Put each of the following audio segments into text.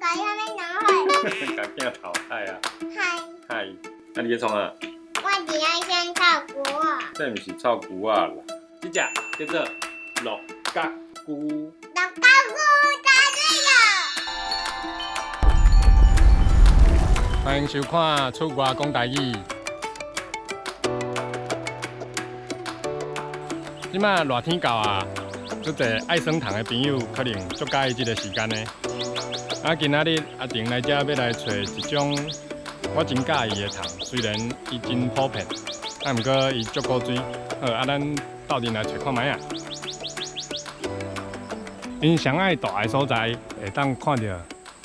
甲遐要哪会？甲囝淘汰啊！嗨，嗨，啊你咧创啊？我只爱先炒股啊，这毋是臭菇啊啦，这只叫做六角菇。六角菇答对了。欢迎收看《出外讲台语》。即摆热天到啊，足侪爱耍糖的朋友可能足介意即个时间呢。啊，今仔日阿婷来遮要来找一种我真介意的糖，虽然伊真普遍，啊，毋过伊足古锥。好，啊，咱斗阵来找看卖啊。因上爱大的所在，会当看到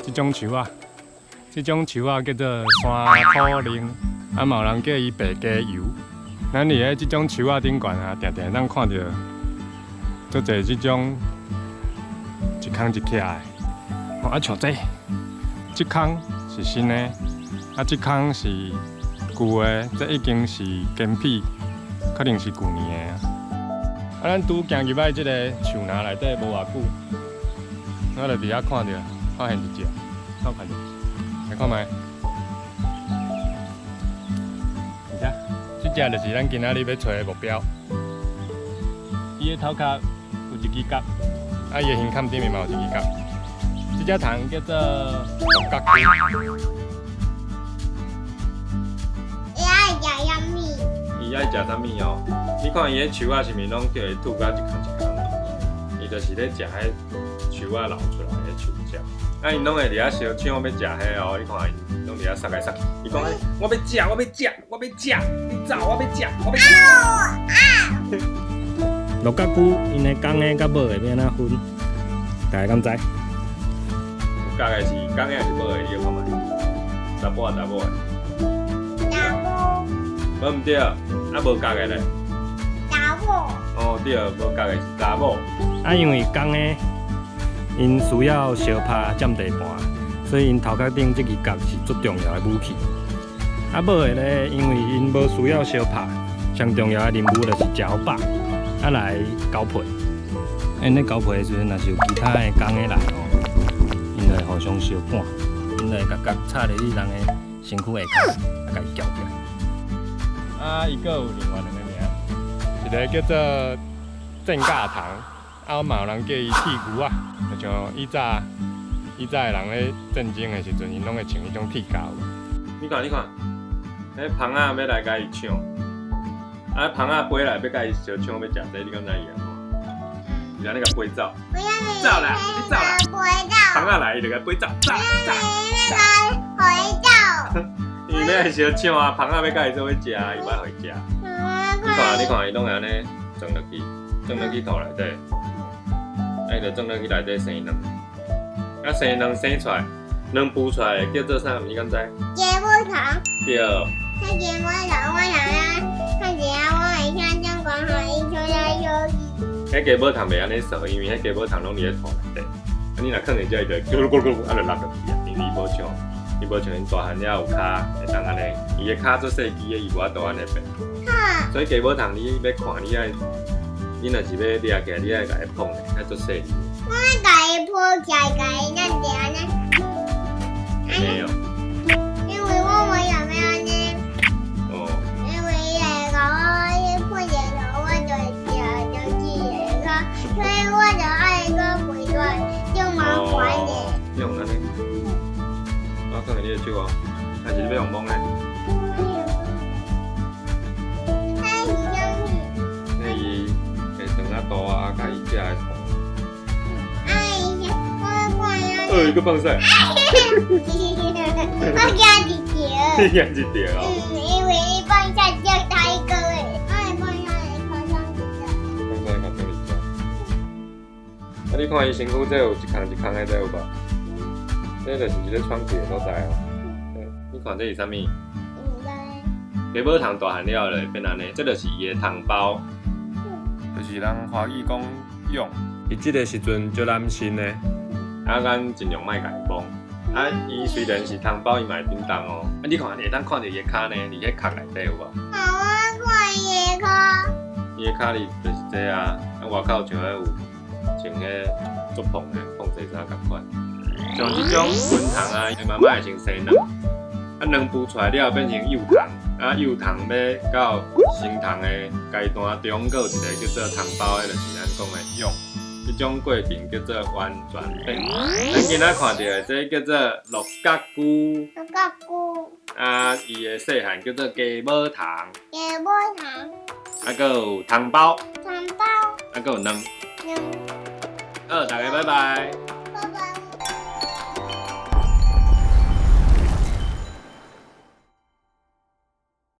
即种树啊。这种树啊叫做山苦灵，啊嘛有人叫伊白加油。咱伫咧这种树啊顶悬啊，定定咱看到足侪这种一空一徛的。哦，啊像这空是新的，啊这空是旧的，这已经是根皮，可能是旧年的啊。啊，咱拄行入来这个树林内底无偌久，我就伫遐看到，发现一只，我看到。来看卖，你睇，这只就是咱今仔日要找的目标。伊的头壳有一支角，啊，伊的胸坎顶面嘛有一支角。这只糖叫做六角菇。伊爱食啥物？伊爱食啥物哦？你看伊迄树啊，是毋是拢叫伊吐甲一空一空？伊就是咧食迄树啊流出来的树胶。啊，因拢会伫遐烧抢要食迄哦，你看因拢伫遐塞来塞去。伊讲我要食，我要食，我要食，你走，我要食，我要食。六角菇因的公的甲母的要安怎分？大家敢知？有角的是公的还是母的？你看卖，查甫啊查某的？查某，无毋对，啊无角的咧。查某，哦对，无角的是查某。啊，因为公的因需要相拍占地盘，所以因头壳顶这支角是最重要的武器。啊，母的咧，因为因无需要相拍，上重要的任务就是食好饱，啊来交配。因咧交配的时阵，若是有其他的公的来吼，因会互相相赶，因会甲角插入去人的身躯下骹，啊，甲伊撬起来。啊，伊个有另外两个名，一个叫做正价糖，啊嘛有人叫伊铁牛啊，就像以早的人咧战争的时阵，因拢会穿迄种铁甲有。你看，迄蜂仔要来甲伊抢，啊蜂仔飞来要甲伊相抢要食这，你敢知伊啊？伊安尼甲飞走，不要你走啦，你走啦，不会蜂走，仔来伊就甲飞走，走走。那个回走。伊要来相抢啊，蜂仔要甲伊做伙食，伊歹互伊食。你看，伊拢会安尼装落去土内底，啊伊就装落去内底生卵，啊生卵生出来，卵孵出来叫做啥？你敢知？结不糖，对。他结不糖，我想要看起来我很像正广场一出来休息。迄鸡母糖袂安尼熟，因为迄鸡母糖拢伫咧土内底，啊你若放进去，伊就咕噜咕噜咕噜，啊就落落去啊，因为伊无像因大汉了有骹会当安尼，伊的骹做细支的，伊无法度安尼变。哈，所以鸡母糖你要看，你若是要掠起来，你爱甲伊碰的，爱做细支。我把伊破起来，把伊那点呢？没有。因为我们有没有呢？哦。因为那个我破起来，我就记了，所以我就爱一个回转，就麻烦的。用安尼。我看你的手哦，还是你要用摸呢？它是什么？那伊会长啊大啊，甲伊食的虫。我一个放晒。我加一条。你养一条哦。因为一放下就它一个诶，我放下来靠上去的。放晒靠上去啊！你看伊身躯这有一空一空的，这有无？这就是一个创气的所在哦。你看这是啥物？鸡母糖大汉了就会变安尼，这就是伊的糖包，就是咱华语讲蛹。伊这个时阵就男性的，啊，咱尽量莫甲伊摸。啊，伊虽然是糖包，伊嘛会叮当哦。啊，你看会当看到伊的骹呢，伫迄壳内底有无？好啊，看伊个骹。伊的骹里就是这啊，啊外口像迄有穿迄足蓬的，碰这衫共款。像这种温糖啊，慢慢会先生卵，啊卵孵出来了变成幼糖，啊幼糖要到成糖的阶段中，还有一个叫做糖包的，就是咱讲的蛹。这种过程叫做完全变。咱今仔看到的这叫做鹿角菇，鹿角菇，啊伊的细汉叫做鸡母糖，鸡母糖，啊还有糖包，糖包，啊还有卵。两，好，大家拜拜。拜拜。